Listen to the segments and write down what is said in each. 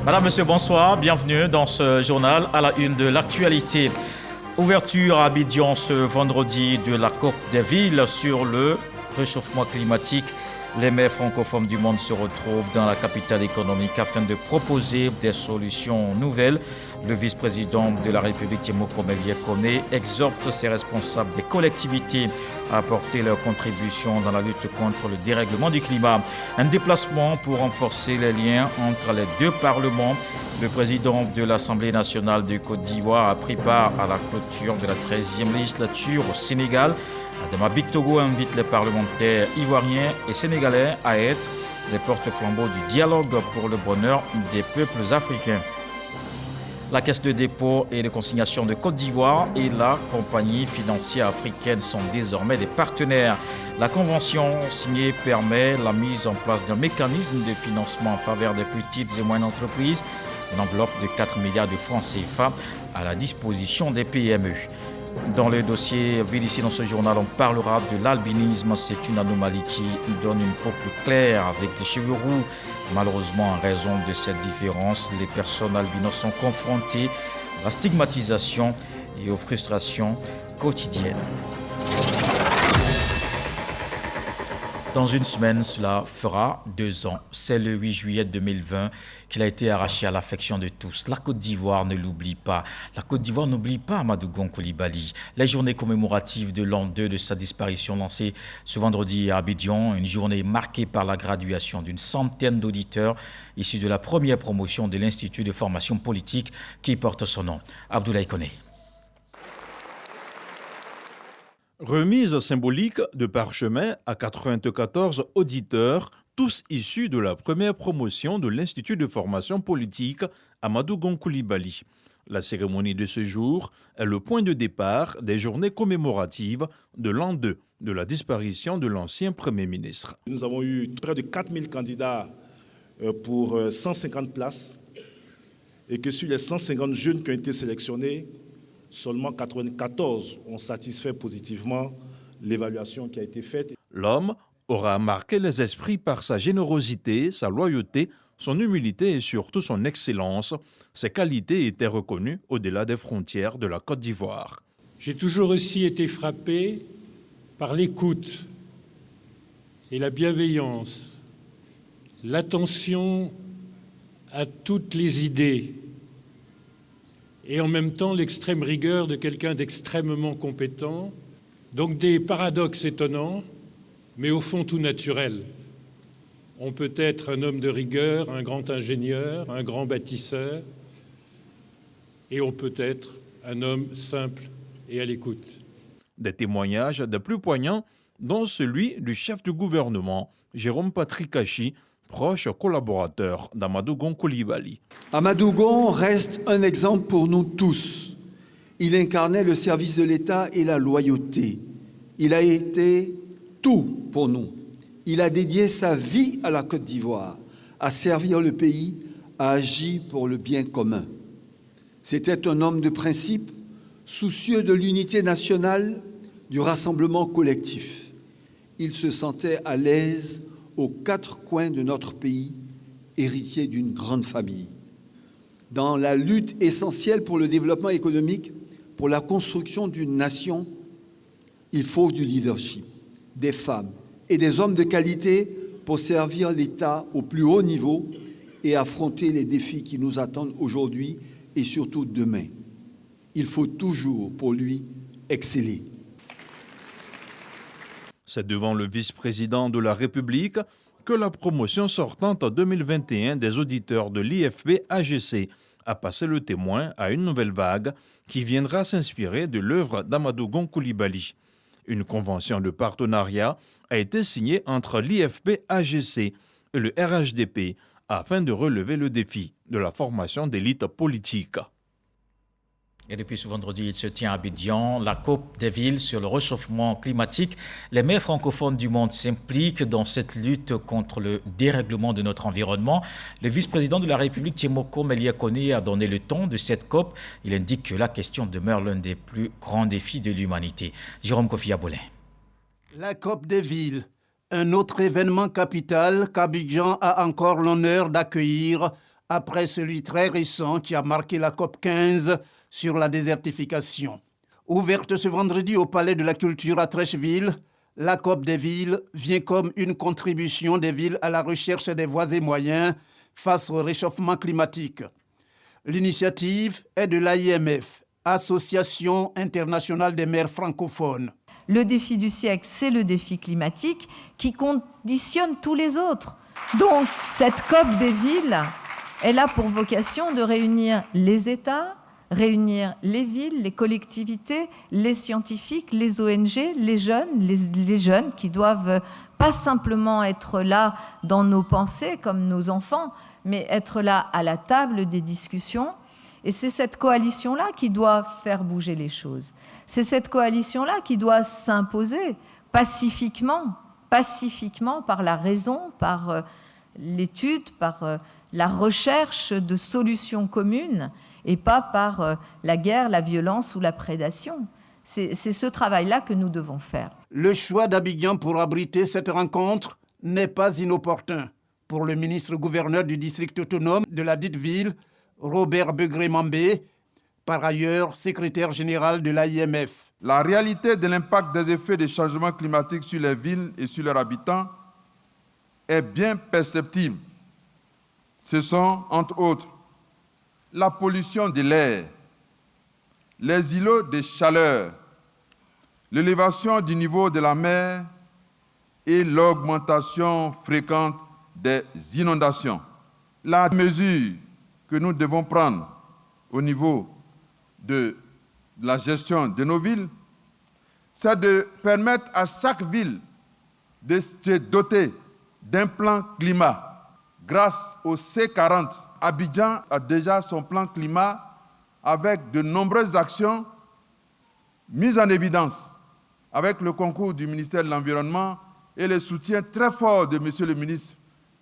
Madame, Monsieur, bonsoir. Bienvenue dans ce journal à la une de l'actualité. Ouverture à Abidjan ce vendredi de la COP des villes sur le réchauffement climatique. Les maires francophones du monde se retrouvent dans la capitale économique afin de proposer des solutions nouvelles. Le vice-président de la République, Temoko Melie Kone, exhorte ses responsables des collectivités à apporter leur contribution dans la lutte contre le dérèglement du climat. Un déplacement pour renforcer les liens entre les deux parlements. Le président de l'Assemblée nationale de Côte d'Ivoire a pris part à la clôture de la 13e législature au Sénégal. Adama Bictogo invite les parlementaires ivoiriens et sénégalais à être les porte-flambeaux du dialogue pour le bonheur des peuples africains. La Caisse de dépôt et de consignation de Côte d'Ivoire et la compagnie financière africaine sont désormais des partenaires. La convention signée permet la mise en place d'un mécanisme de financement en faveur des petites et moyennes entreprises, une enveloppe de 4 milliards de francs CFA à la disposition des PME. Dans le dossier vu ici dans ce journal, on parlera de l'albinisme. C'est une anomalie qui donne une peau plus claire avec des cheveux roux. Malheureusement, en raison de cette différence, les personnes albinos sont confrontées à la stigmatisation et aux frustrations quotidiennes. Dans une semaine, cela fera 2 ans. C'est le 8 juillet 2020 qu'il a été arraché à l'affection de tous. La Côte d'Ivoire ne l'oublie pas. La Côte d'Ivoire n'oublie pas Amadou Gon Coulibaly. Les journées commémoratives de l'an 2 de sa disparition lancées ce vendredi à Abidjan, une journée marquée par la graduation d'une centaine d'auditeurs issus de la première promotion de l'Institut de formation politique qui porte son nom. Abdoulaye Kone. Remise symbolique de parchemin à 94 auditeurs, tous issus de la première promotion de l'Institut de formation politique Amadou Gon Coulibaly. La cérémonie de ce jour est le point de départ des journées commémoratives de l'an 2 de la disparition de l'ancien Premier ministre. Nous avons eu près de 4000 candidats pour 150 places et que sur les 150 jeunes qui ont été sélectionnés, seulement 94 ont satisfait positivement l'évaluation qui a été faite. L'homme aura marqué les esprits par sa générosité, sa loyauté, son humilité et surtout son excellence. Ses qualités étaient reconnues au-delà des frontières de la Côte d'Ivoire. J'ai toujours aussi été frappé par l'écoute et la bienveillance, l'attention à toutes les idées, et en même temps l'extrême rigueur de quelqu'un d'extrêmement compétent. Donc des paradoxes étonnants, mais au fond tout naturel. On peut être un homme de rigueur, un grand ingénieur, un grand bâtisseur, et on peut être un homme simple et à l'écoute. Des témoignages des plus poignants, dont celui du chef du gouvernement, Jérôme Patrick Kachi, proche collaborateur d'Amadou Gon Coulibaly. Amadou Gon reste un exemple pour nous tous. Il incarnait le service de l'État et la loyauté. Il a été tout pour nous. Il a dédié sa vie à la Côte d'Ivoire, à servir le pays, à agir pour le bien commun. C'était un homme de principe, soucieux de l'unité nationale, du rassemblement collectif. Il se sentait à l'aise aux 4 coins de notre pays, héritier d'une grande famille. Dans la lutte essentielle pour le développement économique, pour la construction d'une nation, il faut du leadership, des femmes et des hommes de qualité pour servir l'État au plus haut niveau et affronter les défis qui nous attendent aujourd'hui et surtout demain. Il faut toujours, pour lui, exceller. C'est devant le vice-président de la République que la promotion sortante en 2021 des auditeurs de l'IFP-AGC a passé le témoin à une nouvelle vague qui viendra s'inspirer de l'œuvre d'Amadou Gon Coulibaly. Une convention de partenariat a été signée entre l'IFP-AGC et le RHDP afin de relever le défi de la formation d'élites politiques. Et depuis ce vendredi, il se tient à Abidjan, la COP des villes sur le réchauffement climatique. Les maires francophones du monde s'impliquent dans cette lutte contre le dérèglement de notre environnement. Le vice-président de la République, Temoko Melie Kone, a donné le ton de cette COP. Il indique que la question demeure l'un des plus grands défis de l'humanité. Jérôme Kofi Abolin. La COP des villes, un autre événement capital qu'Abidjan a encore l'honneur d'accueillir après celui très récent qui a marqué la COP 15 sur la désertification. Ouverte ce vendredi au Palais de la Culture à Treichville, la COP des villes vient comme une contribution des villes à la recherche des voies et moyens face au réchauffement climatique. L'initiative est de l'AIMF, Association internationale des maires francophones. Le défi du siècle, c'est le défi climatique qui conditionne tous les autres. Donc, cette COP des villes, elle a pour vocation de réunir les États, réunir les villes, les collectivités, les scientifiques, les ONG, les jeunes qui doivent pas simplement être là dans nos pensées comme nos enfants, mais être là à la table des discussions. Et c'est cette coalition-là qui doit faire bouger les choses. C'est cette coalition-là qui doit s'imposer pacifiquement par la raison, par l'étude, par la recherche de solutions communes et pas par la guerre, la violence ou la prédation. C'est ce travail-là que nous devons faire. Le choix d'Abidjan pour abriter cette rencontre n'est pas inopportun. Pour le ministre-gouverneur du district autonome de la dite ville, Robert Begré-Mambé, par ailleurs secrétaire général de l'AIMF. La réalité de l'impact des effets des changements climatiques sur les villes et sur leurs habitants est bien perceptible. Ce sont, entre autres, la pollution de l'air, les îlots de chaleur, l'élévation du niveau de la mer et l'augmentation fréquente des inondations. La mesure que nous devons prendre au niveau de la gestion de nos villes, c'est de permettre à chaque ville de se doter d'un plan climat. Grâce au C40, Abidjan a déjà son plan climat avec de nombreuses actions mises en évidence avec le concours du ministère de l'Environnement et le soutien très fort de Monsieur le ministre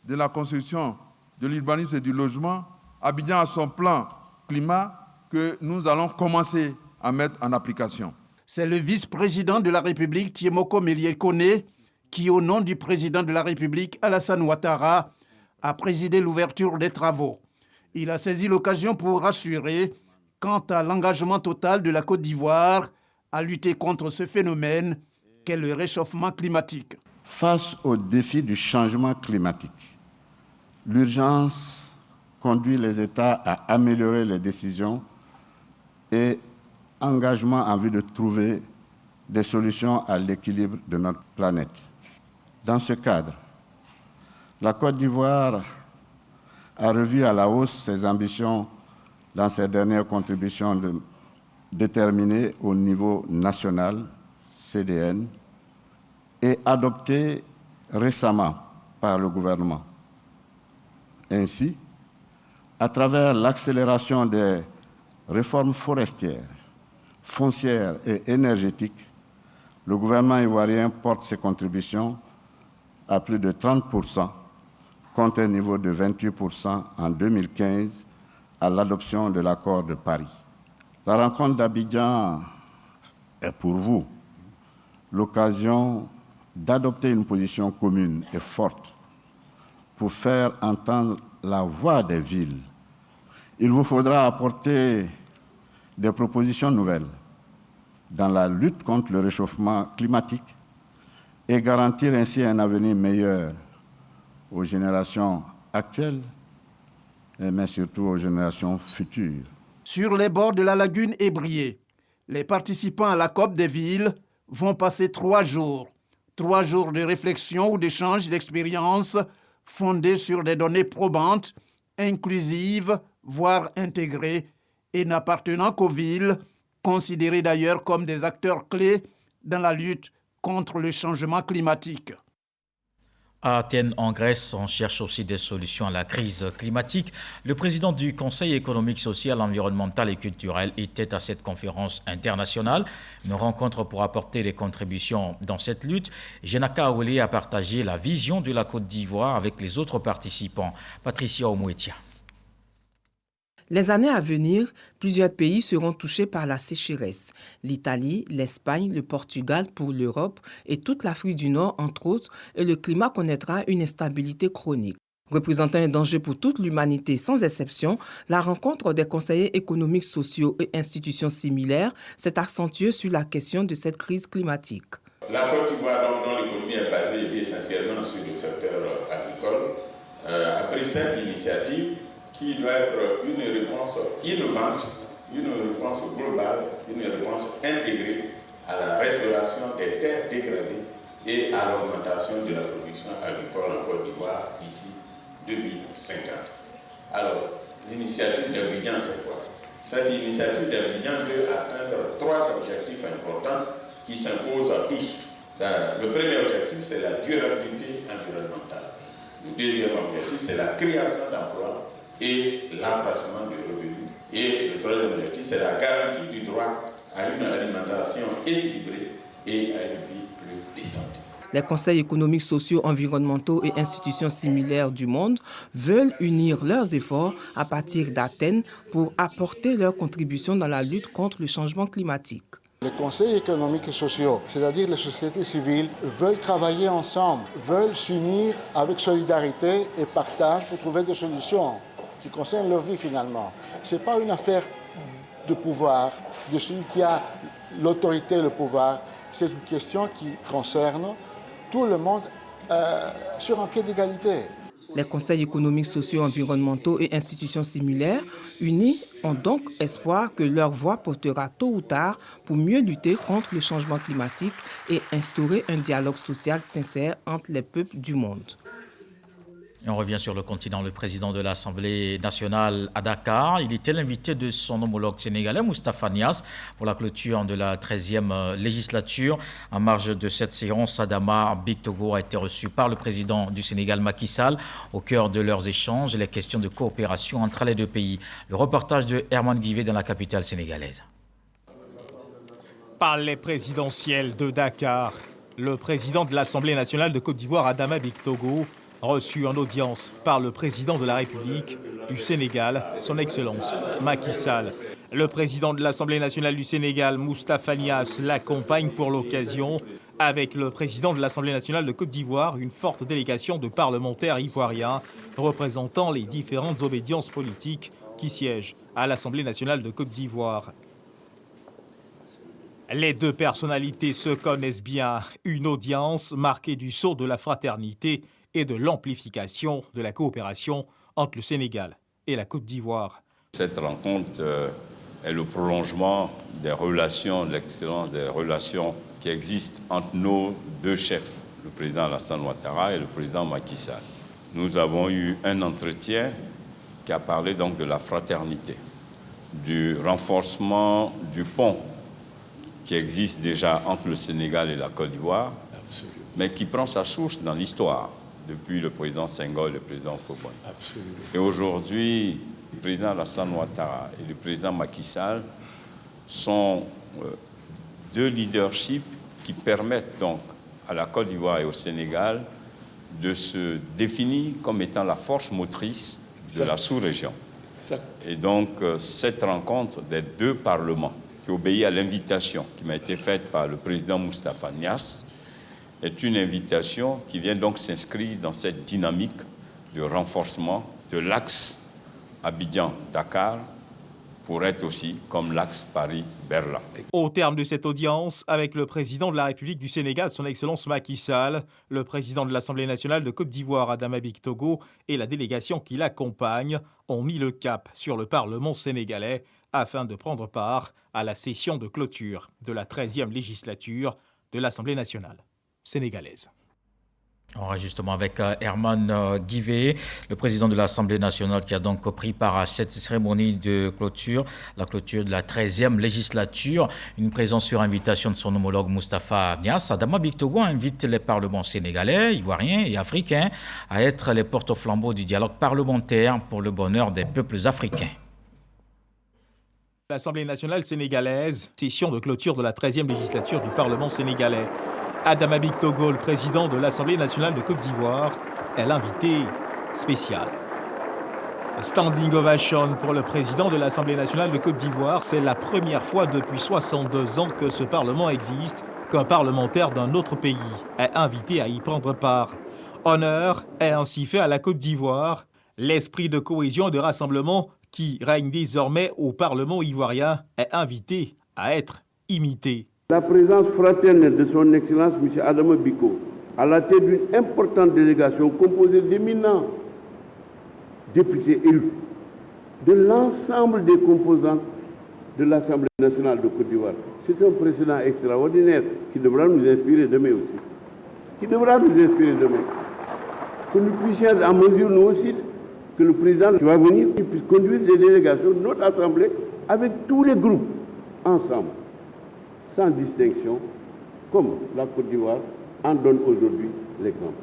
de la Construction, de l'Urbanisme et du Logement. Abidjan a son plan climat que nous allons commencer à mettre en application. C'est le vice-président de la République, Thiemoko Mélié-Koné, qui, au nom du président de la République, Alassane Ouattara, a présidé l'ouverture des travaux. Il a saisi l'occasion pour rassurer quant à l'engagement total de la Côte d'Ivoire à lutter contre ce phénomène qu'est le réchauffement climatique. Face au défi du changement climatique, l'urgence conduit les États à améliorer les décisions et engagement en vue de trouver des solutions à l'équilibre de notre planète. Dans ce cadre, la Côte d'Ivoire a revu à la hausse ses ambitions dans ses dernières contributions déterminées au niveau national, CDN, et adoptées récemment par le gouvernement. Ainsi, à travers l'accélération des réformes forestières, foncières et énergétiques, le gouvernement ivoirien porte ses contributions à plus de 30%, contre un niveau de 28% en 2015 à l'adoption de l'accord de Paris. La rencontre d'Abidjan est pour vous l'occasion d'adopter une position commune et forte pour faire entendre la voix des villes. Il vous faudra apporter des propositions nouvelles dans la lutte contre le réchauffement climatique et garantir ainsi un avenir meilleur aux générations actuelles, mais surtout aux générations futures. Sur les bords de la lagune Ébrié, les participants à la COP des villes vont passer 3 jours. 3 jours de réflexion ou d'échange d'expériences fondées sur des données probantes, inclusives, voire intégrées, et n'appartenant qu'aux villes, considérées d'ailleurs comme des acteurs clés dans la lutte contre le changement climatique. À Athènes, en Grèce, on cherche aussi des solutions à la crise climatique. Le président du Conseil économique, social, environnemental et culturel était à cette conférence internationale. Une rencontre pour apporter des contributions dans cette lutte. Jenaka Awele a partagé la vision de la Côte d'Ivoire avec les autres participants. Patricia Omouetia. Les années à venir, plusieurs pays seront touchés par la sécheresse. L'Italie, l'Espagne, le Portugal pour l'Europe et toute l'Afrique du Nord, entre autres, et le climat connaîtra une instabilité chronique. Représentant un danger pour toute l'humanité sans exception, la rencontre des conseillers économiques, sociaux et institutions similaires s'est accentuée sur la question de cette crise climatique. La Côte d'Ivoire, dont l'économie est basée essentiellement sur le secteur agricole, a pris cette initiative qui doit être une réponse innovante, une réponse globale, une réponse intégrée à la restauration des terres dégradées et à l'augmentation de la production agricole en Côte d'Ivoire d'ici 2050. Alors, l'initiative d'Abidjan, c'est quoi? Cette initiative d'Abidjan veut atteindre 3 objectifs importants qui s'imposent à tous. Le premier objectif, c'est la durabilité environnementale. Le deuxième objectif, c'est la création d'emplois et l'accroissement des revenus. Et le troisième objectif, c'est la garantie du droit à une alimentation équilibrée et à une vie plus décente. Les conseils économiques, sociaux, environnementaux et institutions similaires du monde veulent unir leurs efforts à partir d'Athènes pour apporter leur contribution dans la lutte contre le changement climatique. Les conseils économiques et sociaux, c'est-à-dire les sociétés civiles, veulent travailler ensemble, veulent s'unir avec solidarité et partage pour trouver des solutions qui concernent leur vie finalement. Ce n'est pas une affaire de pouvoir, de celui qui a l'autorité et le pouvoir. C'est une question qui concerne tout le monde sur un pied d'égalité. Les conseils économiques, sociaux, environnementaux et institutions similaires unis ont donc espoir que leur voix portera tôt ou tard pour mieux lutter contre le changement climatique et instaurer un dialogue social sincère entre les peuples du monde. Et on revient sur le continent. Le président de l'Assemblée nationale à Dakar, il était l'invité de son homologue sénégalais, Moustapha Niasse, pour la clôture de la 13e législature. En marge de cette séance, Adama Bictogo a été reçu par le président du Sénégal, Macky Sall. Au cœur de leurs échanges, les questions de coopération entre les deux pays. Le reportage de Herman Guivet dans la capitale sénégalaise. Palais présidentiel de Dakar, le président de l'Assemblée nationale de Côte d'Ivoire, Adama Bictogo, reçu en audience par le président de la République du Sénégal, son Excellence Macky Sall. Le président de l'Assemblée nationale du Sénégal, Moustapha Niasse, l'accompagne pour l'occasion. Avec le président de l'Assemblée nationale de Côte d'Ivoire, une forte délégation de parlementaires ivoiriens représentant les différentes obédiences politiques qui siègent à l'Assemblée nationale de Côte d'Ivoire. Les deux personnalités se connaissent bien. Une audience marquée du sceau de la fraternité et de l'amplification de la coopération entre le Sénégal et la Côte d'Ivoire. Cette rencontre est le prolongement des relations, l'excellence des relations qui existent entre nos deux chefs, le président Alassane Ouattara et le président Macky Sall. Nous avons eu un entretien qui a parlé donc de la fraternité, du renforcement du pont qui existe déjà entre le Sénégal et la Côte d'Ivoire, mais qui prend sa source dans l'histoire, depuis le président Senghor et le président Faure-Bonne. Et aujourd'hui, le président Alassane Ouattara et le président Macky Sall sont deux leaderships qui permettent donc à la Côte d'Ivoire et au Sénégal de se définir comme étant la force motrice de la sous-région. Et donc, cette rencontre des deux parlements, qui obéit à l'invitation qui m'a été faite par le président Moustapha Niasse, est une invitation qui vient donc s'inscrire dans cette dynamique de renforcement de l'axe Abidjan-Dakar pour être aussi comme l'axe Paris-Berlin. Au terme de cette audience, avec le président de la République du Sénégal, son Excellence Macky Sall, le président de l'Assemblée nationale de Côte d'Ivoire, Adama Bictogo, et la délégation qui l'accompagne ont mis le cap sur le Parlement sénégalais afin de prendre part à la session de clôture de la 13e législature de l'Assemblée nationale sénégalaise. On reste justement avec Herman Guivet, le président de l'Assemblée nationale qui a donc pris part à cette cérémonie de clôture, la clôture de la 13e législature. Une présence sur invitation de son homologue Moustapha Niasse. Adama Bictogo invite les parlements sénégalais, ivoiriens et africains à être les porte-flambeaux du dialogue parlementaire pour le bonheur des peuples africains. L'Assemblée nationale sénégalaise, session de clôture de la 13e législature du Parlement sénégalais. Adama Bictogo, le président de l'Assemblée nationale de Côte d'Ivoire, est l'invité spécial. Standing ovation pour le président de l'Assemblée nationale de Côte d'Ivoire. C'est la première fois depuis 62 ans que ce Parlement existe, qu'un parlementaire d'un autre pays est invité à y prendre part. Honneur est ainsi fait à la Côte d'Ivoire. L'esprit de cohésion et de rassemblement qui règne désormais au Parlement ivoirien est invité à être imité. La présence fraternelle de son Excellence M. Adama Biko à la tête d'une importante délégation composée d'éminents députés élus de l'ensemble des composantes de l'Assemblée nationale de Côte d'Ivoire. C'est un précédent extraordinaire qui devra nous inspirer demain aussi. Que nous puissions être en mesure, nous aussi, que le président qui va venir puisse conduire des délégations de notre Assemblée avec tous les groupes ensemble, sans distinction, comme la Côte d'Ivoire en donne aujourd'hui l'exemple.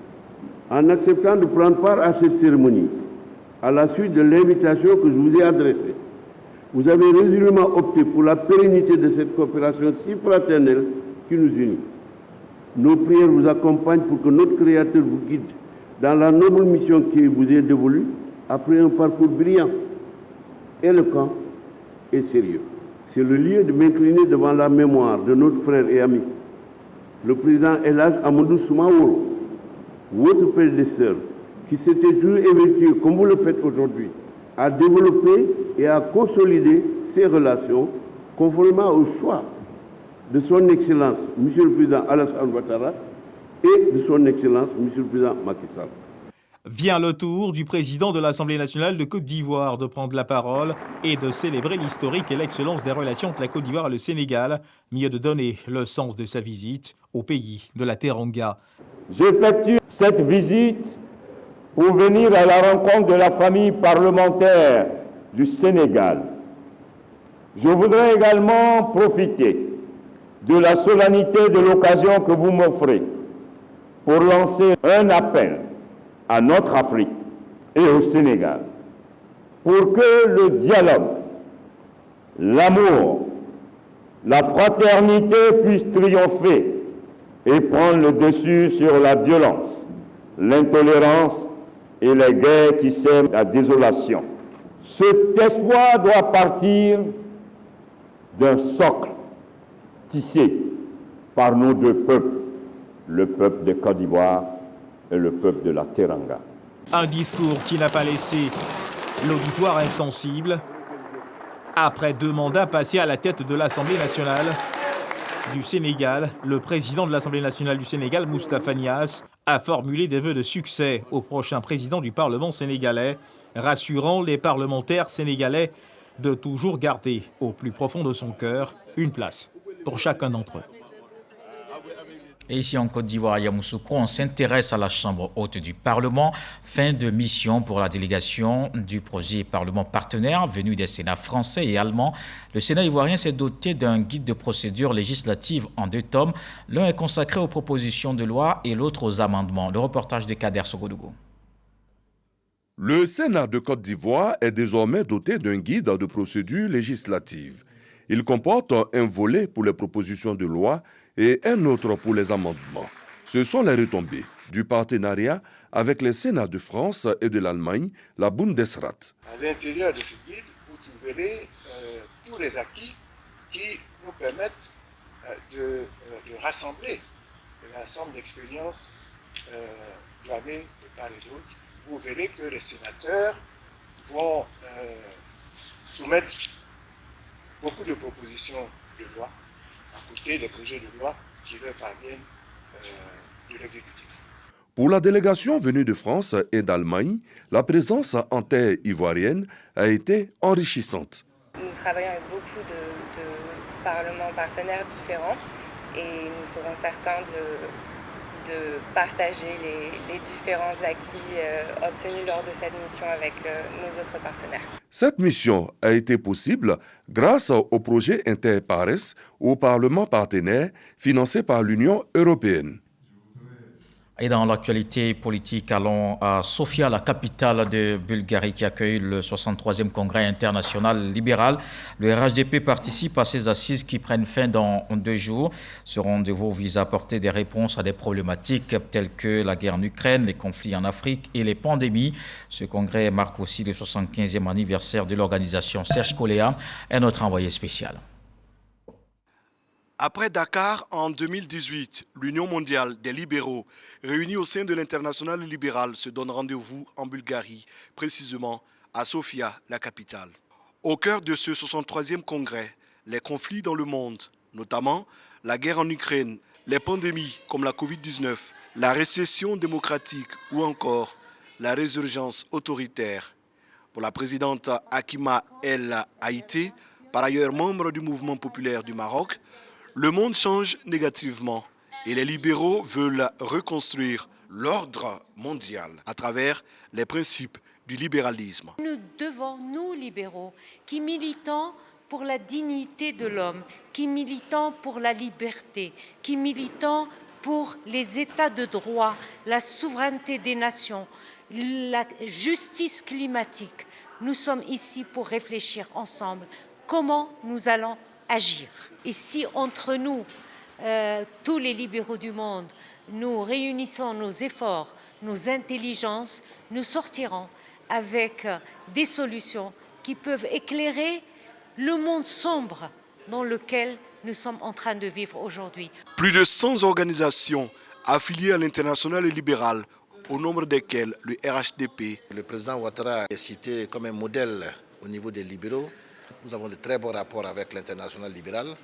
En acceptant de prendre part à cette cérémonie, à la suite de l'invitation que je vous ai adressée, vous avez résolument opté pour la pérennité de cette coopération si fraternelle qui nous unit. Nos prières vous accompagnent pour que notre Créateur vous guide dans la noble mission qui vous est dévolue après un parcours brillant, éloquent et sérieux. C'est le lieu de m'incliner devant la mémoire de notre frère et ami, le président El Hadj Amadou Soumaoro, votre prédécesseur, qui s'était toujours évertué, comme vous le faites aujourd'hui, à développer et à consolider ces relations conformément au choix de son Excellence, M. le Président Alassane Ouattara, et de son Excellence, M. le Président Macky Sall. Vient le tour du président de l'Assemblée nationale de Côte d'Ivoire de prendre la parole et de célébrer l'historique et l'excellence des relations entre la Côte d'Ivoire et le Sénégal, mieux de donner le sens de sa visite au pays de la Teranga. J'effectue cette visite pour venir à la rencontre de la famille parlementaire du Sénégal. Je voudrais également profiter de la solennité de l'occasion que vous m'offrez pour lancer un appel à notre Afrique et au Sénégal pour que le dialogue, l'amour, la fraternité puissent triompher et prendre le dessus sur la violence, l'intolérance et les guerres qui sèment la désolation. Cet espoir doit partir d'un socle tissé par nos deux peuples, le peuple de Côte d'Ivoire et le peuple de la Teranga. Un discours qui n'a pas laissé l'auditoire insensible. Après 2 mandats passés à la tête de l'Assemblée nationale du Sénégal, le président de l'Assemblée nationale du Sénégal, Moustapha Niasse, a formulé des vœux de succès au prochain président du Parlement sénégalais, rassurant les parlementaires sénégalais de toujours garder au plus profond de son cœur une place pour chacun d'entre eux. Et ici en Côte d'Ivoire, à Yamoussoukro, on s'intéresse à la Chambre haute du Parlement. Fin de mission pour la délégation du projet Parlement partenaire venu des Sénats français et allemands. Le Sénat ivoirien s'est doté d'un guide de procédure législative en 2 tomes. L'un est consacré aux propositions de loi et l'autre aux amendements. Le reportage de Kader Sogodougou. Le Sénat de Côte d'Ivoire est désormais doté d'un guide de procédure législative. Il comporte un volet pour les propositions de loi et un autre pour les amendements. Ce sont les retombées du partenariat avec les Sénats de France et de l'Allemagne, la Bundesrat. À l'intérieur de ce guide, vous trouverez tous les acquis qui nous permettent de rassembler l'ensemble d'expériences glanées de part et d'autre. Vous verrez que les sénateurs vont soumettre beaucoup de propositions de loi à côté des projets de loi qui leur parviennent de l'exécutif. Pour la délégation venue de France et d'Allemagne, la présence en terre ivoirienne a été enrichissante. Nous travaillons avec beaucoup de parlements partenaires différents et nous serons certains de partager les différents acquis obtenus lors de cette mission avec nos autres partenaires. Cette mission a été possible grâce au projet Interpares au Parlement partenaire financé par l'Union européenne. Et dans l'actualité politique, allons à Sofia, la capitale de Bulgarie qui accueille le 63e congrès international libéral. Le RHDP participe à ces assises qui prennent fin dans 2 jours. Ce rendez-vous vise à apporter des réponses à des problématiques telles que la guerre en Ukraine, les conflits en Afrique et les pandémies. Ce congrès marque aussi le 75e anniversaire de l'organisation. Serge Coléa est notre envoyé spécial. Après Dakar en 2018, l'Union mondiale des libéraux, réunie au sein de l'Internationale libérale, se donne rendez-vous en Bulgarie, précisément à Sofia, la capitale. Au cœur de ce 63e congrès, les conflits dans le monde, notamment la guerre en Ukraine, les pandémies comme la Covid-19, la récession démocratique ou encore la résurgence autoritaire. Pour la présidente Hakima El Haïté, par ailleurs membre du mouvement populaire du Maroc, le monde change négativement et les libéraux veulent reconstruire l'ordre mondial à travers les principes du libéralisme. Nous devons, nous libéraux, qui militons pour la dignité de l'homme, qui militons pour la liberté, qui militons pour les états de droit, la souveraineté des nations, la justice climatique, nous sommes ici pour réfléchir ensemble comment nous allons agir. Et si entre nous, tous les libéraux du monde, nous réunissons nos efforts, nos intelligences, nous sortirons avec des solutions qui peuvent éclairer le monde sombre dans lequel nous sommes en train de vivre aujourd'hui. Plus de 100 organisations affiliées à l'Internationale libérale, au nombre desquelles le RHDP. Le président Ouattara est cité comme un modèle au niveau des libéraux. Nous avons de très bons rapports avec l'Internationale libérale.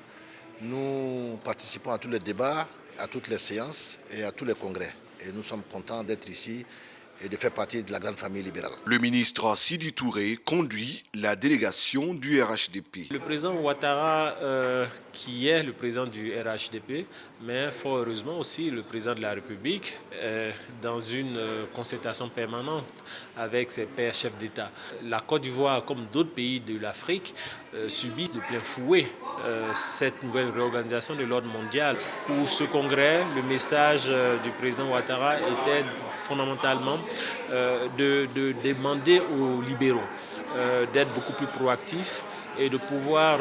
Nous participons à tous les débats, à toutes les séances et à tous les congrès. Et nous sommes contents d'être ici et de faire partie de la grande famille libérale. Le ministre Sidi Touré conduit la délégation du RHDP. Le président Ouattara, qui est le président du RHDP, mais fort heureusement aussi le président de la République, dans une concertation permanente avec ses pairs chefs d'État. La Côte d'Ivoire, comme d'autres pays de l'Afrique, subissent de plein fouet cette nouvelle réorganisation de l'ordre mondial. Pour ce congrès, le message du président Ouattara était fondamentalement de demander aux libéraux d'être beaucoup plus proactifs et de pouvoir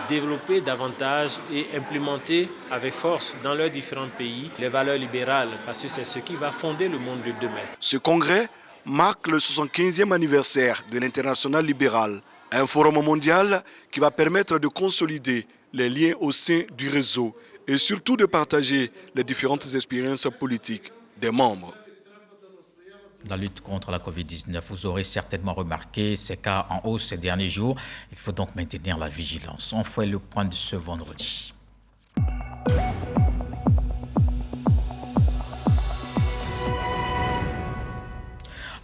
développer davantage et implémenter avec force dans leurs différents pays les valeurs libérales, parce que c'est ce qui va fonder le monde de demain. Ce congrès marque le 75e anniversaire de l'Internationale libérale, un forum mondial qui va permettre de consolider les liens au sein du réseau et surtout de partager les différentes expériences politiques des membres. La lutte contre la Covid-19, vous aurez certainement remarqué ces cas en hausse ces derniers jours. Il faut donc maintenir la vigilance. On fait le point de ce vendredi.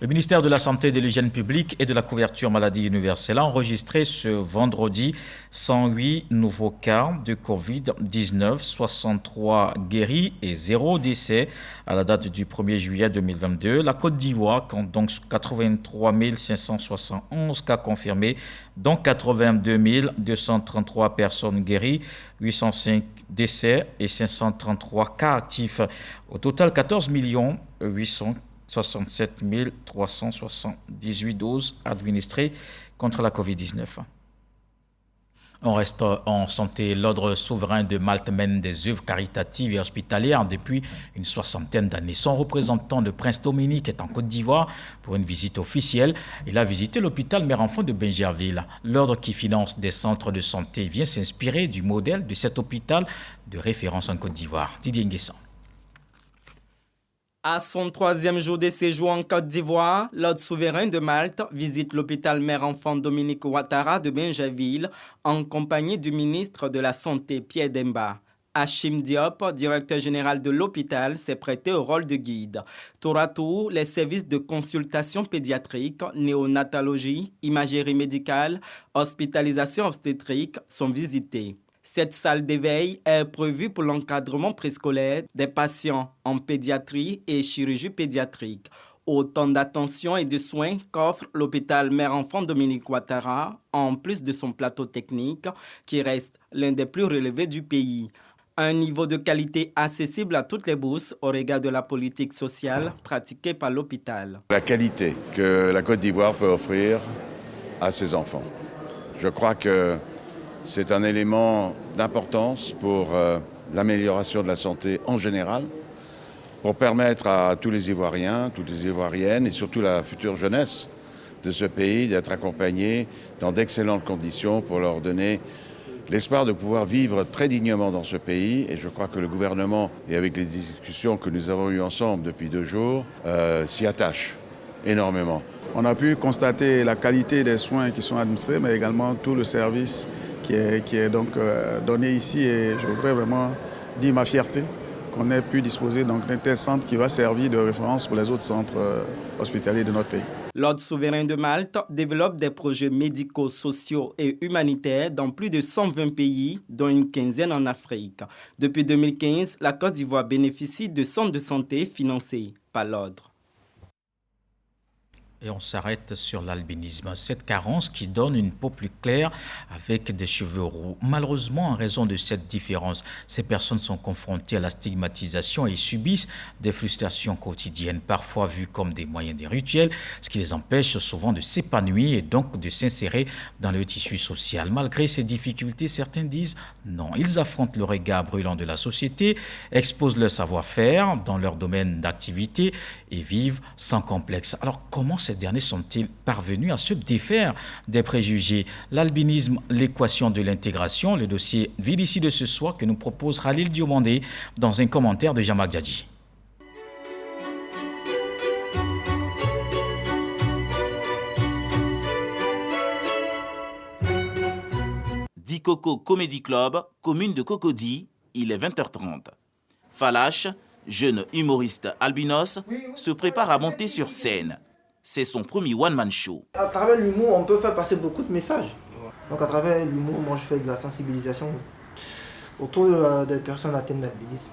Le ministère de la Santé, de l'Hygiène publique et de la couverture maladie universelle a enregistré ce vendredi 108 nouveaux cas de Covid-19, 63 guéris et 0 décès à la date du 1er juillet 2022. La Côte d'Ivoire compte donc 83 571 cas confirmés, dont 82 233 personnes guéries, 805 décès et 533 cas actifs. Au total, 14 867 378 doses administrées contre la Covid-19. On reste en santé. L'Ordre souverain de Malte mène des œuvres caritatives et hospitalières depuis une soixantaine d'années. Son représentant, le prince Dominique, est en Côte d'Ivoire pour une visite officielle. Il a visité l'hôpital Mère-Enfant de Bingerville. L'Ordre, qui finance des centres de santé, vient s'inspirer du modèle de cet hôpital de référence en Côte d'Ivoire. Didier Nguessan. À son 3e jour de séjour en Côte d'Ivoire, l'Ordre souverain de Malte visite l'hôpital Mère-Enfant Dominique Ouattara de Bingerville en compagnie du ministre de la Santé Pierre Demba. Hachim Diop, directeur général de l'hôpital, s'est prêté au rôle de guide. Tour à tour, les services de consultation pédiatrique, néonatologie, imagerie médicale, hospitalisation obstétrique sont visités. Cette salle d'éveil est prévue pour l'encadrement préscolaire des patients en pédiatrie et chirurgie pédiatrique. Autant d'attention et de soins qu'offre l'hôpital Mère-Enfant Dominique Ouattara, en plus de son plateau technique, qui reste l'un des plus relevés du pays. Un niveau de qualité accessible à toutes les bourses au regard de la politique sociale pratiquée par l'hôpital. La qualité que la Côte d'Ivoire peut offrir à ses enfants. Je crois que c'est un élément d'importance pour l'amélioration de la santé en général, pour permettre à tous les Ivoiriens, toutes les Ivoiriennes et surtout la future jeunesse de ce pays d'être accompagnés dans d'excellentes conditions pour leur donner l'espoir de pouvoir vivre très dignement dans ce pays. Et je crois que le gouvernement, et avec les discussions que nous avons eues ensemble depuis 2 jours, s'y attache énormément. On a pu constater la qualité des soins qui sont administrés, mais également tout le service qui est donc donné ici. Et je voudrais vraiment dire ma fierté qu'on ait pu disposer d'un tel centre qui va servir de référence pour les autres centres hospitaliers de notre pays. L'Ordre souverain de Malte développe des projets médicaux, sociaux et humanitaires dans plus de 120 pays, dont une quinzaine en Afrique. Depuis 2015, la Côte d'Ivoire bénéficie de centres de santé financés par l'Ordre. Et on s'arrête sur l'albinisme, cette carence qui donne une peau plus claire avec des cheveux roux. Malheureusement, en raison de cette différence, ces personnes sont confrontées à la stigmatisation et subissent des frustrations quotidiennes, parfois vues comme des moyens des rituels, ce qui les empêche souvent de s'épanouir et donc de s'insérer dans le tissu social. Malgré ces difficultés, certains disent non. Ils affrontent le regard brûlant de la société, exposent leur savoir-faire dans leur domaine d'activité et vivent sans complexe. Alors, comment ces derniers sont-ils parvenus à se défaire des préjugés? L'albinisme, l'équation de l'intégration, le dossier Ville ici de ce soir que nous propose Khalil Diomandé dans un commentaire de Jean-Marc Djadji. Dikoko Comedy Club, commune de Cocody, il est 20h30. Falache, jeune humoriste albinos, se prépare à monter sur scène. C'est son premier one-man show. À travers l'humour, on peut faire passer beaucoup de messages. Donc à travers l'humour, moi je fais de la sensibilisation autour des personnes atteintes d'albinisme.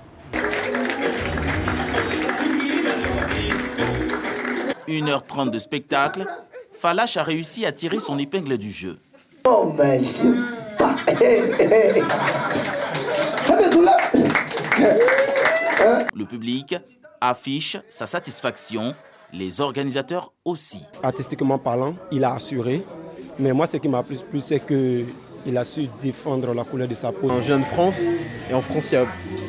1h30 de spectacle, Falache a réussi à tirer son épingle du jeu. Oh ben je sais pas. Le public affiche sa satisfaction. Les organisateurs aussi. Artistiquement parlant, il a assuré. Mais moi, ce qui m'a plus plu, c'est qu'il a su défendre la couleur de sa peau. Je viens de France, et en France, il y a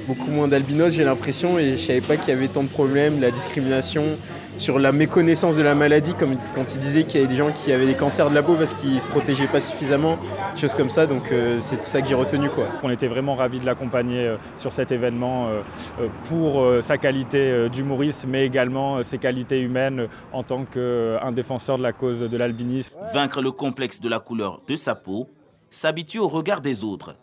beaucoup moins d'albinos, j'ai l'impression, et je ne savais pas qu'il y avait tant de problèmes, la discrimination, sur la méconnaissance de la maladie, comme quand il disait qu'il y avait des gens qui avaient des cancers de la peau parce qu'ils ne se protégeaient pas suffisamment, des choses comme ça, donc c'est tout ça que j'ai retenu, quoi. On était vraiment ravis de l'accompagner sur cet événement pour sa qualité d'humoriste, mais également ses qualités humaines en tant qu'un défenseur de la cause de l'albinisme. Vaincre le complexe de la couleur de sa peau, s'habituer au regard des autres.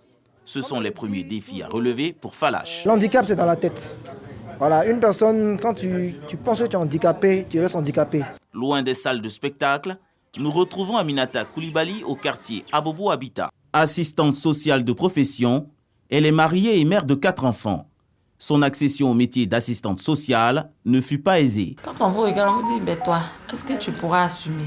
Ce sont les premiers défis à relever pour Falache. L'handicap, c'est dans la tête. Voilà, une personne, quand tu penses que tu es handicapé, tu restes handicapé. Loin des salles de spectacle, nous retrouvons Aminata Koulibaly au quartier Abobo Habitat. Assistante sociale de profession, elle est mariée et mère de 4 enfants. Son accession au métier d'assistante sociale ne fut pas aisée. Quand on vous regarde, on vous dit, ben toi, est-ce que tu pourras assumer?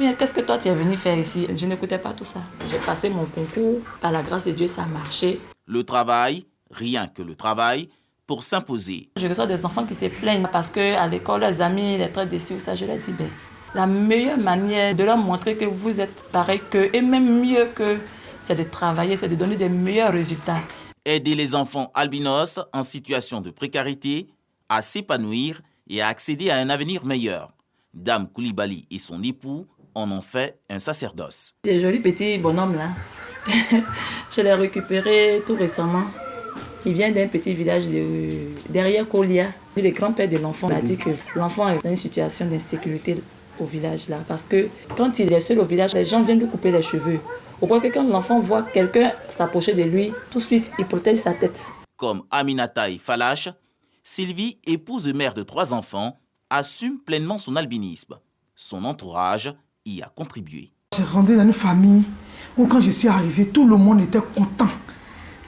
Mais qu'est-ce que toi tu es venu faire ici? Je n'écoutais pas tout ça. J'ai passé mon concours, par la grâce de Dieu, ça a marché. Le travail, rien que le travail, pour s'imposer. Je reçois des enfants qui se plaignent parce qu'à l'école, leurs amis les traitent déçus. Ça, je leur dis, ben, la meilleure manière de leur montrer que vous êtes pareil qu'eux, et même mieux qu'eux, c'est de travailler, c'est de donner des meilleurs résultats. Aider les enfants albinos en situation de précarité à s'épanouir et à accéder à un avenir meilleur. Dame Koulibaly et son époux en ont fait un sacerdoce. Ces jolis petits bonhommes là, je l'ai récupéré tout récemment. Il vient d'un petit village derrière Kolia. Le grand-père de l'enfant m'a dit que l'enfant est dans une situation d'insécurité au village là. Parce que quand il est seul au village, les gens viennent lui couper les cheveux. Au point que quand l'enfant voit quelqu'un s'approcher de lui, tout de suite, il protège sa tête. Comme Aminata et Falache, Sylvie, épouse et mère de 3 enfants, assume pleinement son albinisme. Son entourage y a contribué. J'ai grandi dans une famille où quand je suis arrivée, tout le monde était content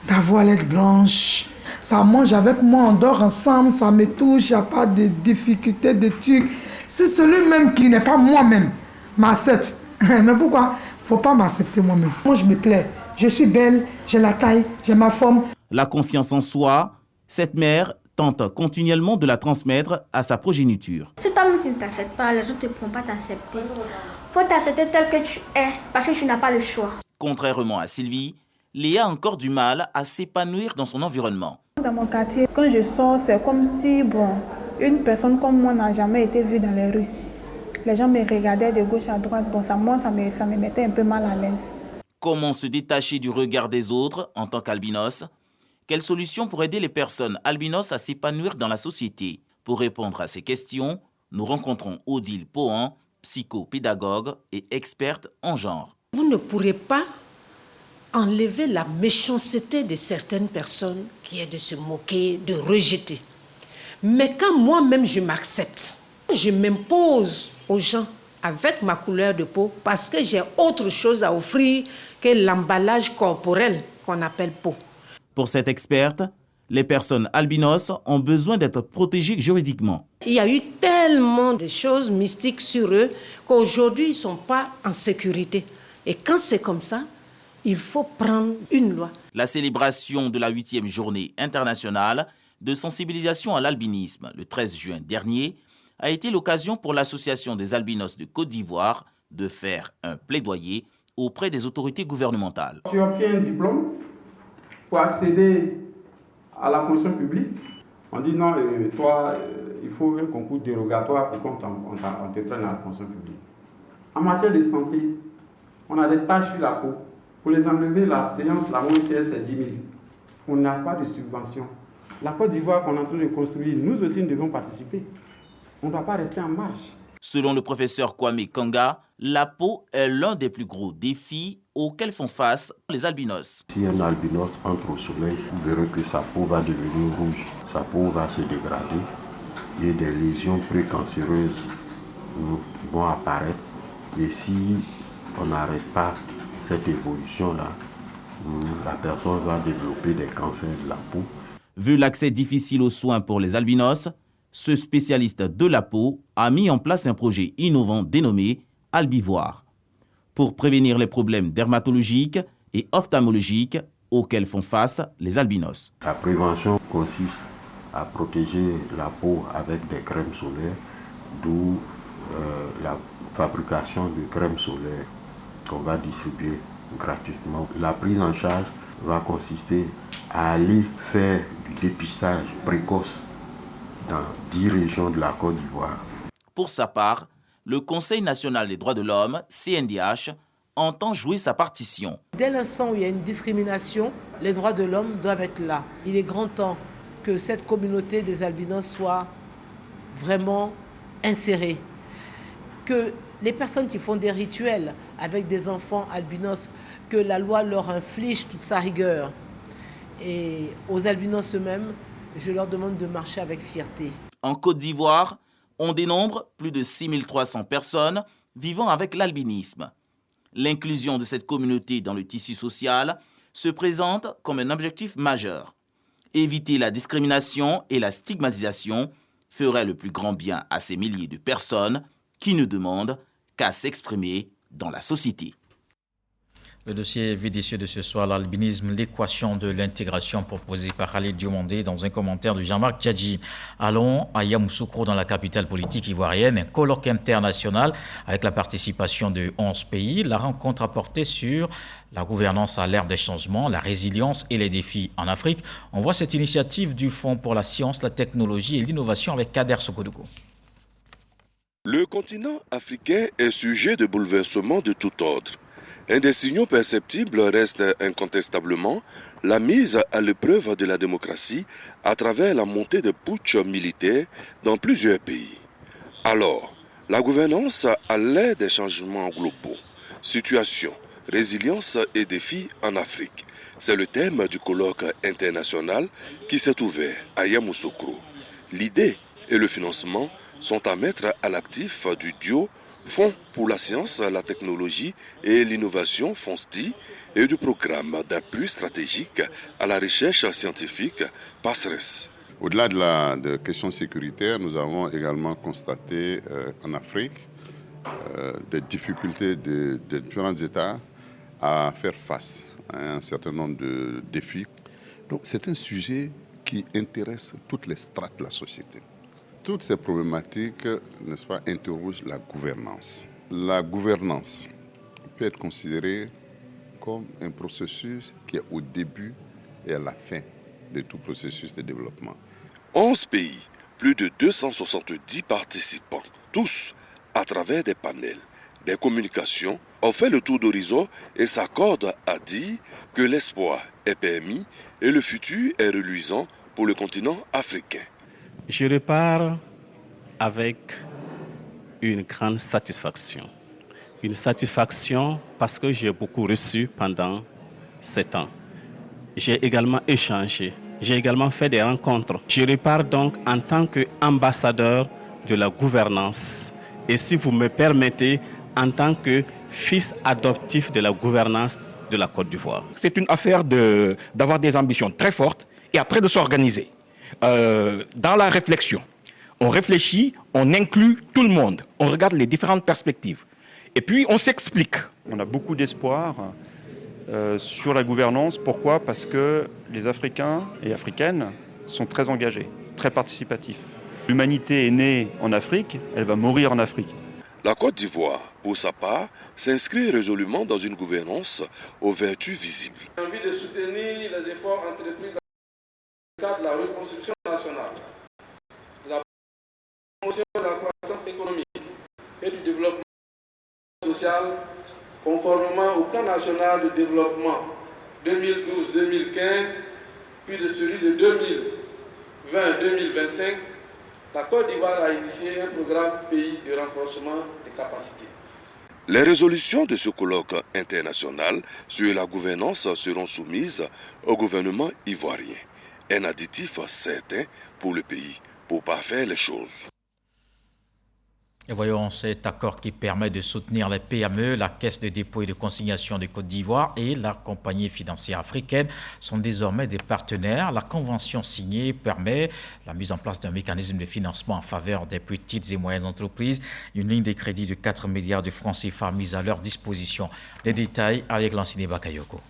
d'avoir l'aide blanche. Ça mange avec moi, on dort ensemble, ça me touche, il n'y a pas de difficultés, de trucs. C'est celui-même qui n'est pas moi-même, m'accepte. Mais pourquoi? Il ne faut pas m'accepter moi-même. Moi, je me plais. Je suis belle, j'ai la taille, j'ai ma forme. La confiance en soi, cette mère tente continuellement de la transmettre à sa progéniture. Si toi-même tu ne t'acceptes pas, les autres ne pourront pas t'accepter. Il faut t'accepter tel que tu es, parce que tu n'as pas le choix. Contrairement à Sylvie, Léa a encore du mal à s'épanouir dans son environnement. Dans mon quartier, quand je sors, c'est comme si une personne comme moi n'a jamais été vue dans les rues. Les gens me regardaient de gauche à droite. Ça me mettait un peu mal à l'aise. Comment se détacher du regard des autres en tant qu'albinos? Quelles solutions pour aider les personnes albinos à s'épanouir dans la société? Pour répondre à ces questions, nous rencontrons Odile Pohan, psychopédagogue et experte en genre. Vous ne pourrez pas enlever la méchanceté de certaines personnes qui est de se moquer, de rejeter. Mais quand moi-même je m'accepte, je m'impose aux gens avec ma couleur de peau parce que j'ai autre chose à offrir que l'emballage corporel qu'on appelle peau. Pour cette experte, les personnes albinos ont besoin d'être protégées juridiquement. Il y a eu tellement de choses mystiques sur eux qu'aujourd'hui, ils ne sont pas en sécurité. Et quand c'est comme ça, il faut prendre une loi. La célébration de la 8e journée internationale de sensibilisation à l'albinisme, le 13 juin dernier, a été l'occasion pour l'Association des albinos de Côte d'Ivoire de faire un plaidoyer auprès des autorités gouvernementales. Tu obtiens un diplôme pour accéder à la fonction publique. On dit non, toi, il faut un concours dérogatoire pour qu'on te prenne à la fonction publique. En matière de santé, on a des taches sur la peau. Pour les enlever, la séance la moins chère, c'est 10 000. On n'a pas de subvention. La Côte d'Ivoire qu'on est en train de construire, nous aussi, nous devons participer. On ne doit pas rester en marche. Selon le professeur Kwame Kanga, la peau est l'un des plus gros défis auxquels font face les albinos. Si un albinos entre au soleil, vous verrez que sa peau va devenir rouge, sa peau va se dégrader et des lésions précancéreuses vont apparaître. Et si on n'arrête pas cette évolution-là, la personne va développer des cancers de la peau. Vu l'accès difficile aux soins pour les albinos, ce spécialiste de la peau a mis en place un projet innovant dénommé Albivoir pour prévenir les problèmes dermatologiques et ophtalmologiques auxquels font face les albinos. La prévention consiste à protéger la peau avec des crèmes solaires, d'où la fabrication de crèmes solaires qu'on va distribuer gratuitement. La prise en charge va consister à aller faire du dépistage précoce dans 10 régions de la Côte d'Ivoire. Pour sa part, le Conseil national des droits de l'homme, CNDH, entend jouer sa partition. Dès l'instant où il y a une discrimination, les droits de l'homme doivent être là. Il est grand temps que cette communauté des albinos soit vraiment insérée. Que les personnes qui font des rituels avec des enfants albinos, que la loi leur inflige toute sa rigueur. Et aux albinos eux-mêmes, je leur demande de marcher avec fierté. En Côte d'Ivoire, on dénombre plus de 6300 personnes vivant avec l'albinisme. L'inclusion de cette communauté dans le tissu social se présente comme un objectif majeur. Éviter la discrimination et la stigmatisation ferait le plus grand bien à ces milliers de personnes qui ne demandent qu'à s'exprimer dans la société. Le dossier VDC de ce soir, l'albinisme, l'équation de l'intégration proposée par Khalid Diomandé dans un commentaire de Jean-Marc Djadji. Allons à Yamoussoukro, dans la capitale politique ivoirienne, un colloque international avec la participation de 11 pays. La rencontre a porté sur la gouvernance à l'ère des changements, la résilience et les défis en Afrique. On voit cette initiative du Fonds pour la science, la technologie et l'innovation avec Kader Sokodougou. Le continent africain est sujet de bouleversements de tout ordre. Un des signaux perceptibles reste incontestablement la mise à l'épreuve de la démocratie à travers la montée de putsch militaires dans plusieurs pays. Alors, la gouvernance à l'ère des changements globaux, situation, résilience et défis en Afrique. C'est le thème du colloque international qui s'est ouvert à Yamoussoukro. L'idée et le financement sont à mettre à l'actif du duo Fonds pour la science, la technologie et l'innovation, FONSTI, et du programme d'appui stratégique à la recherche scientifique, PASRES. Au-delà de questions sécuritaires, nous avons également constaté en Afrique des difficultés de différents États à faire face à un certain nombre de défis. Donc c'est un sujet qui intéresse toutes les strates de la société. Toutes ces problématiques, n'est-ce pas, interrogent la gouvernance. La gouvernance peut être considérée comme un processus qui est au début et à la fin de tout processus de développement. 11 pays, plus de 270 participants, tous à travers des panels, des communications ont fait le tour d'horizon et s'accordent à dire que l'espoir est permis et le futur est reluisant pour le continent africain. Je repars avec une grande satisfaction. Une satisfaction parce que j'ai beaucoup reçu pendant 7 ans. J'ai également échangé, j'ai également fait des rencontres. Je repars donc en tant qu'ambassadeur de la gouvernance et si vous me permettez, en tant que fils adoptif de la gouvernance de la Côte d'Ivoire. C'est une affaire d'avoir des ambitions très fortes et après de s'organiser. Dans la réflexion, on réfléchit, on inclut tout le monde, on regarde les différentes perspectives et puis on s'explique. On a beaucoup d'espoir sur la gouvernance. Pourquoi ? Parce que les Africains et Africaines sont très engagés, très participatifs. L'humanité est née en Afrique, elle va mourir en Afrique. La Côte d'Ivoire, pour sa part, s'inscrit résolument dans une gouvernance aux vertus visibles. J'ai envie de soutenir les efforts entrepris dans le cadre de la reconstruction nationale, de la promotion de la croissance économique et du développement social, conformément au plan national de développement 2012-2015, puis de celui de 2020-2025. La Côte d'Ivoire a initié un programme pays de renforcement des capacités. Les résolutions de ce colloque international sur la gouvernance seront soumises au gouvernement ivoirien. Un additif certain pour le pays pour parfaire les choses. Et voyons cet accord qui permet de soutenir les PME, la Caisse de dépôt et de consignation de Côte d'Ivoire et la compagnie financière africaine sont désormais des partenaires. La convention signée permet la mise en place d'un mécanisme de financement en faveur des petites et moyennes entreprises. Une ligne de crédit de 4 milliards de francs CFA mise à leur disposition. Les détails avec Lansine Bakayoko.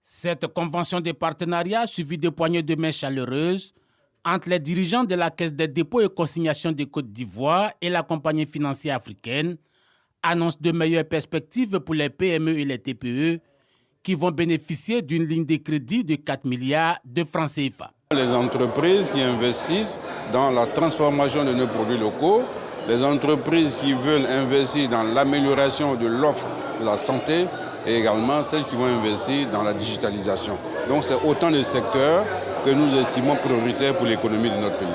Cette convention de partenariat suivie de poignées de main chaleureuses entre les dirigeants de la Caisse des dépôts et consignations de Côte d'Ivoire et la compagnie financière africaine annonce de meilleures perspectives pour les PME et les TPE qui vont bénéficier d'une ligne de crédit de 4 milliards de francs CFA. Les entreprises qui investissent dans la transformation de nos produits locaux, les entreprises qui veulent investir dans l'amélioration de l'offre de la santé et également celles qui vont investir dans la digitalisation. Donc c'est autant de secteurs que nous estimons prioritaires pour l'économie de notre pays.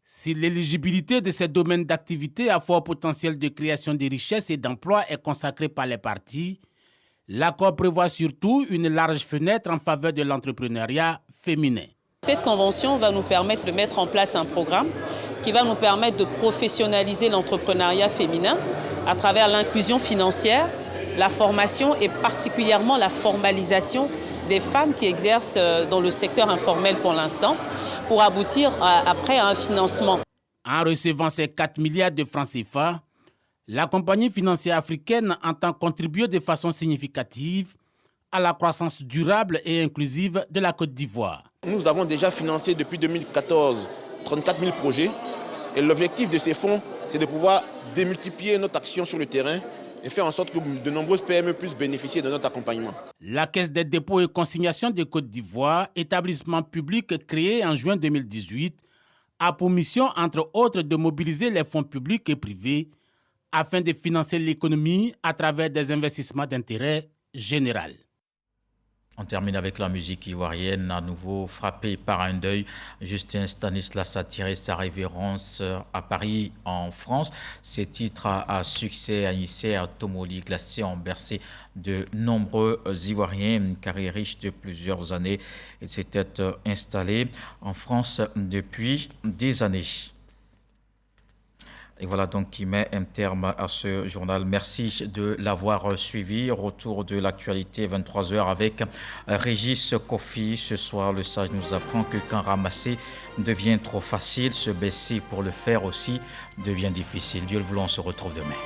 Si l'éligibilité de ces domaines d'activité à fort potentiel de création de richesses et d'emplois est consacrée par les parties, l'accord prévoit surtout une large fenêtre en faveur de l'entrepreneuriat féminin. Cette convention va nous permettre de mettre en place un programme qui va nous permettre de professionnaliser l'entrepreneuriat féminin à travers l'inclusion financière, la formation et particulièrement la formalisation des femmes qui exercent dans le secteur informel pour l'instant, pour aboutir après à un financement. En recevant ces 4 milliards de francs CFA, la compagnie financière africaine entend contribuer de façon significative à la croissance durable et inclusive de la Côte d'Ivoire. Nous avons déjà financé depuis 2014 34 000 projets et l'objectif de ces fonds, c'est de pouvoir démultiplier notre action sur le terrain et faire en sorte que de nombreuses PME puissent bénéficier de notre accompagnement. La Caisse des dépôts et consignations de Côte d'Ivoire, établissement public créé en juin 2018, a pour mission, entre autres, de mobiliser les fonds publics et privés afin de financer l'économie à travers des investissements d'intérêt général. On termine avec la musique ivoirienne, à nouveau frappé par un deuil. Justin Stanislas a tiré sa révérence à Paris, en France. Ces titres à succès, Anissé, à Tomoli, Glacé, ont bercé de nombreux Ivoiriens. Une carrière riche de plusieurs années. Il s'était installé en France depuis des années. Et voilà donc qui met un terme à ce journal. Merci de l'avoir suivi. Retour de l'actualité 23h avec Régis Kofi. Ce soir, le sage nous apprend que quand ramasser devient trop facile, se baisser pour le faire aussi devient difficile. Dieu le voulant, on se retrouve demain.